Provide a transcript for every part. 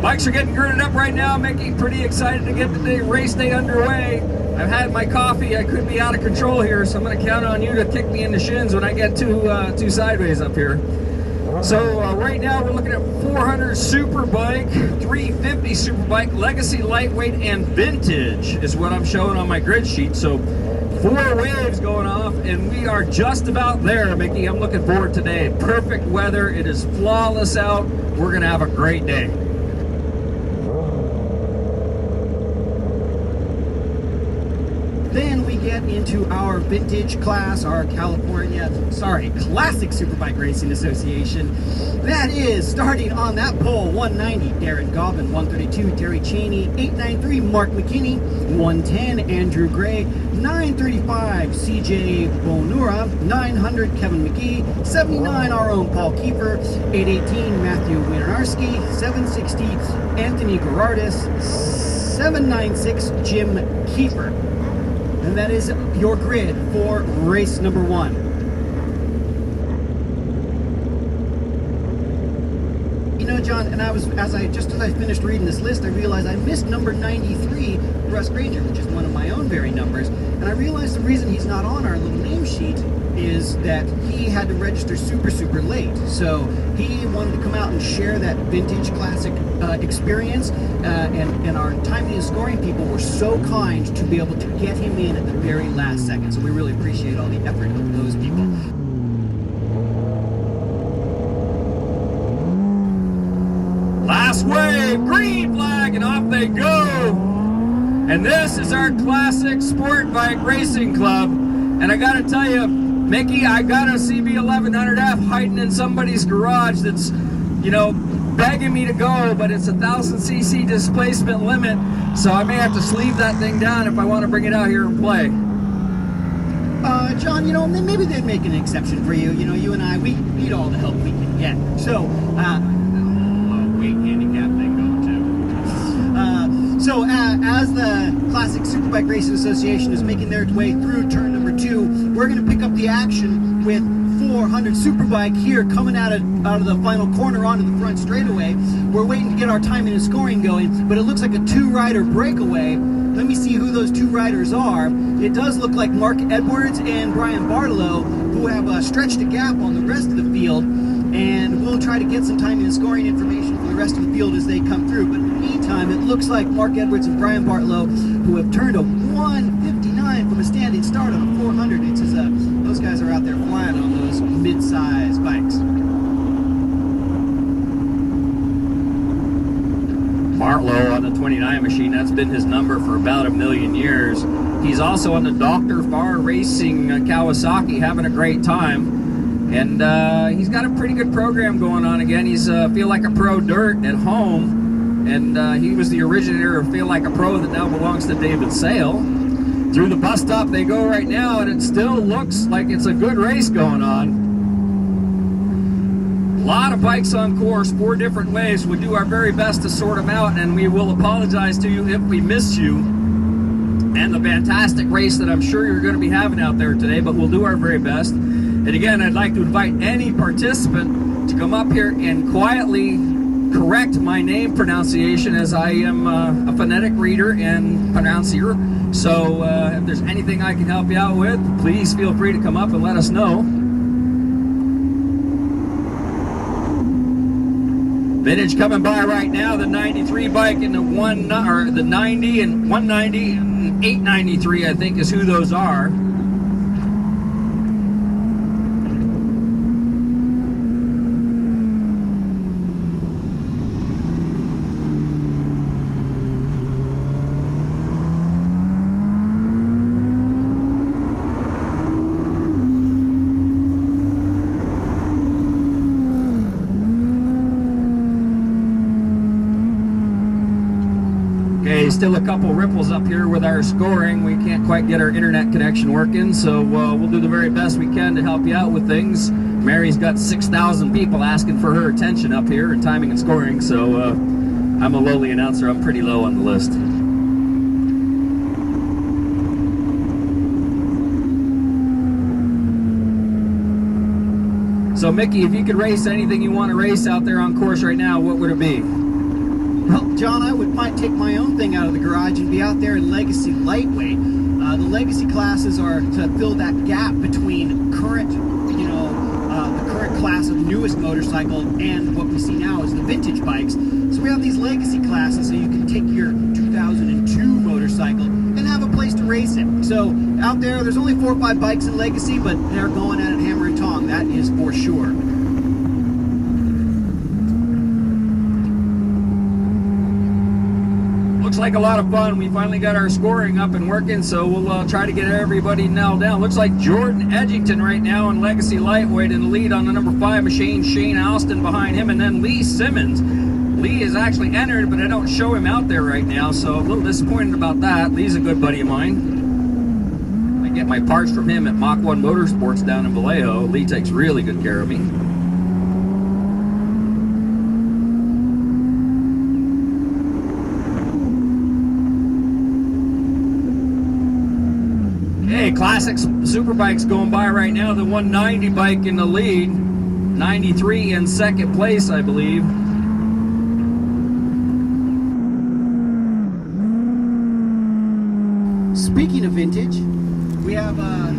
Bikes are getting girded up right now, Mickey. Pretty excited to get the race day underway. I've had my coffee. I could be out of control here, so I'm going to count on you to kick me in the shins when I get too sideways up here. So right now we're looking at 400 Superbike, 350 Superbike, Legacy Lightweight, and Vintage is what I'm showing on my grid sheet. So 4 waves going off, and we are just about there, Mickey. I'm looking forward today. Perfect weather. It is flawless out. We're going to have a great day. Then we get into our vintage class, our Classic Superbike Racing Association. That is starting on that pole, 190, Darren Gobbin, 132, Terry Cheney, 893, Mark McKinney, 110, Andrew Gray, 935, CJ Bonura, 900, Kevin McGee, 79, our own Paul Kiefer, 818, Matthew Winarski, 760, Anthony Gerardis, 796, Jim Kiefer. And that is your grid for race number 1. You know, John, and as I finished reading this list, I realized I missed number 93, Russ Granger, which is one of my own very numbers. And I realized the reason he's not on our little name sheet is that he had to register super late. So he wanted to come out and share that vintage classic experience, and our timing and scoring people were so kind to be able to get him in at the very last second. So we really appreciate all the effort of those people. Last wave, green flag, and off they go. And this is our Classic Superbike Racing Club. And I gotta tell you, Mickey, I got a CB1100F hiding in somebody's garage that's, you know, begging me to go, but it's 1,000cc displacement limit, so I may have to sleeve that thing down if I want to bring it out here and play. John, you know, maybe they'd make an exception for you. You know, you and I, we need all the help we can get. So, weight handicap thing going too. So, as the Classic Superbike Racing Association is making their way through turn number 2, we're going to pick up the action with 400 Superbike here coming out of the final corner onto the front straightaway. We're waiting to get our timing and scoring going, but it looks like a 2-rider breakaway. Let me see who those 2 riders are. It does look like Mark Edwards and Brian Bartolo, who have stretched a gap on the rest of the field, and we'll try to get some timing and scoring information for the rest of the field as they come through. But in the meantime, it looks like Mark Edwards and Brian Bartolo, who have turned a 159 from a standing start on a 400. It's as those guys are out there flying on those mid-size bikes. Bartlow on the 29 machine, that's been his number for about 1 million years. He's also on the Dr. Farr Racing Kawasaki, having a great time. And he's got a pretty good program going on again. He's Feel Like a Pro Dirt at home. And he was the originator of Feel Like a Pro that now belongs to David Sale. Through the bus stop they go right now, and it still looks like it's a good race going on. A lot of bikes on course, 4 different waves. We'll do our very best to sort them out, and we will apologize to you if we miss you and the fantastic race that I'm sure you're going to be having out there today, but we'll do our very best. And again, I'd like to invite any participant to come up here and quietly correct my name pronunciation, as I am a phonetic reader and pronuncier. So if there's anything I can help you out with, please feel free to come up and let us know. Vintage coming by right now, the 93 bike and the 90 and 190 and 893, I think, is who those are. Still a couple ripples up here with our scoring. We can't quite get our internet connection working, so we'll do the very best we can to help you out with things. Mary's got 6,000 people asking for her attention up here in timing and scoring, so I'm a lowly announcer. I'm pretty low on the list. So Mickey, if you could race anything you want to race out there on course right now, what would it be? Well, John, might take my own thing out of the garage and be out there in Legacy Lightweight. The Legacy classes are to fill that gap between current, the current class of newest motorcycle and what we see now is the vintage bikes. So we have these Legacy classes so you can take your 2002 motorcycle and have a place to race it. So out there's only 4 or 5 bikes in Legacy, but they're going at it hammer and tong, that is for sure. Looks like a lot of fun. We finally got our scoring up and working, so we'll try to get everybody nailed down. Looks like Jordan Edgington right now in Legacy Lightweight in the lead on the number 5 machine. Shane Alston behind him, and then Lee Simmons. Lee is actually entered, but I don't show him out there right now, so a little disappointed about that. Lee's a good buddy of mine. I get my parts from him at Mach 1 Motorsports down in Vallejo. Lee takes really good care of me. Hey, Classic Superbike's going by right now. The 190 bike in the lead. 93 in second place, I believe. Speaking of vintage, we have a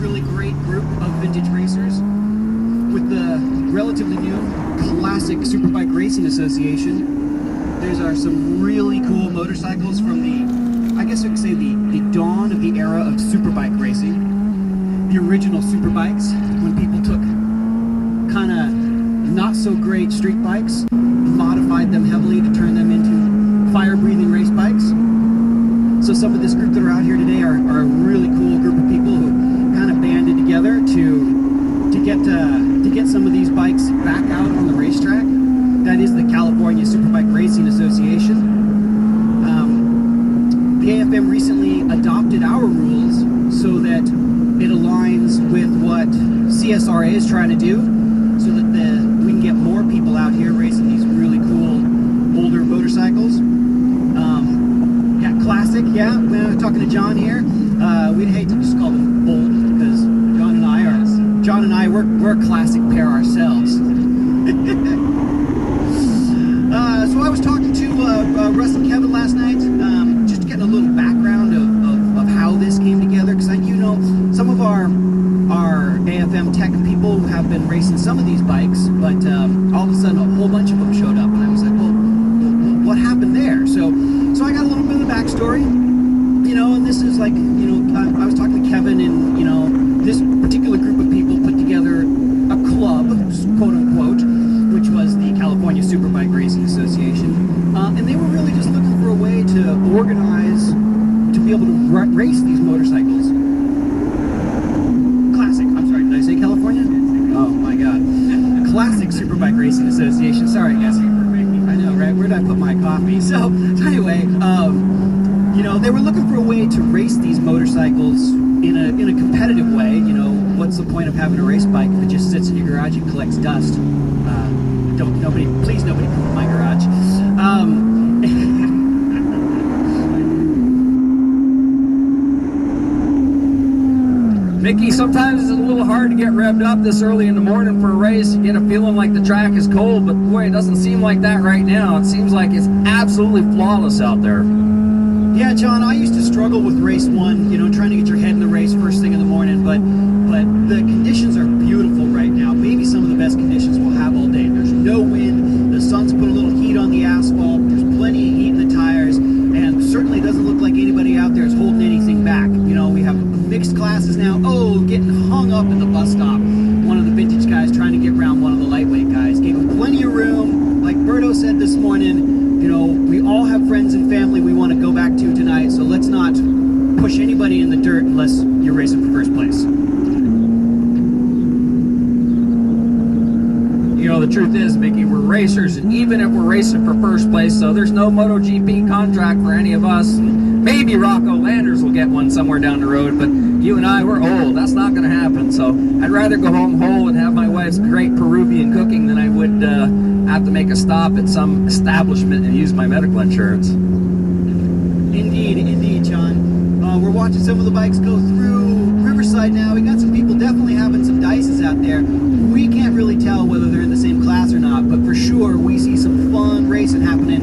really great group of vintage racers with the relatively new Classic Superbike Racing Association. There's some really cool motorcycles from I guess you could say the dawn of the era of superbike racing. The original superbikes, when people took kind of not so great street bikes, modified them heavily to turn them into fire-breathing race bikes. So some of this group that are out here today are a really cool group of people who kind of banded together to get some of these bikes back out on the racetrack. That is the California Superbike Racing Association. The AFM recently adopted our rules so that it aligns with what CSRA is trying to do, so that we can get more people out here racing these really cool older motorcycles. Classic, yeah. When I was talking to John here, we'd hate to just call them old because John and I we're a classic pair ourselves. So I was talking to Russ and Kevin last night, just to get a little background of how this came together, because some of our AFM tech people have been racing some of these bikes, but all of a sudden a whole bunch of them showed up, and I was like, well, what happened there? So I got a little bit of the backstory, and this is like, I was talking to Kevin, and, this particular group of people put together a club, quote unquote, which was the California Superbike Racing Association, and they were really just looking for a way to organize, to be able to race these motorcycles. Classic, I'm sorry, did I say California? Oh my god. Classic Superbike Racing Association, sorry guys. I know, right? Where did I put my coffee? So anyway, they were looking for a way to race these motorcycles in a competitive way. What's the point of having a race bike if it just sits in your garage and collects dust? Please nobody come to my garage. Mickey, sometimes it's a little hard to get revved up this early in the morning for a race. You get a feeling like the track is cold, but boy, it doesn't seem like that right now. It seems like it's absolutely flawless out there. Yeah, John, I used to struggle with race 1, trying to get your head in the race first thing in the morning, but the conditions are beautiful right now. Maybe some of the best conditions we'll have all day. There's no wind, the sun's put a little heat on the asphalt, there's plenty of heat in the tires, and certainly doesn't look like anybody out there is holding anything back. We have mixed classes now. Getting hung up at the bus stop. One of the vintage guys trying to get around one of the lightweight guys. Gave him plenty of room. Like Berto said this morning, we all have friends and family we want to go back to tonight, so let's not push anybody in the dirt unless you're racing for first place. The truth is, Mickey, we're racers, and even if we're racing for first place, so there's no MotoGP contract for any of us. Maybe Rocco Landers will get one somewhere down the road, but you and I, we're old. That's not going to happen. So I'd rather go home whole and have my wife's great Peruvian cooking than I would have to make a stop at some establishment and use my medical insurance. Indeed, John. We're watching some of the bikes go through Riverside now. We got some people definitely having some dices out there. We can't really tell whether they're in the same class or not, but for sure we see some fun racing happening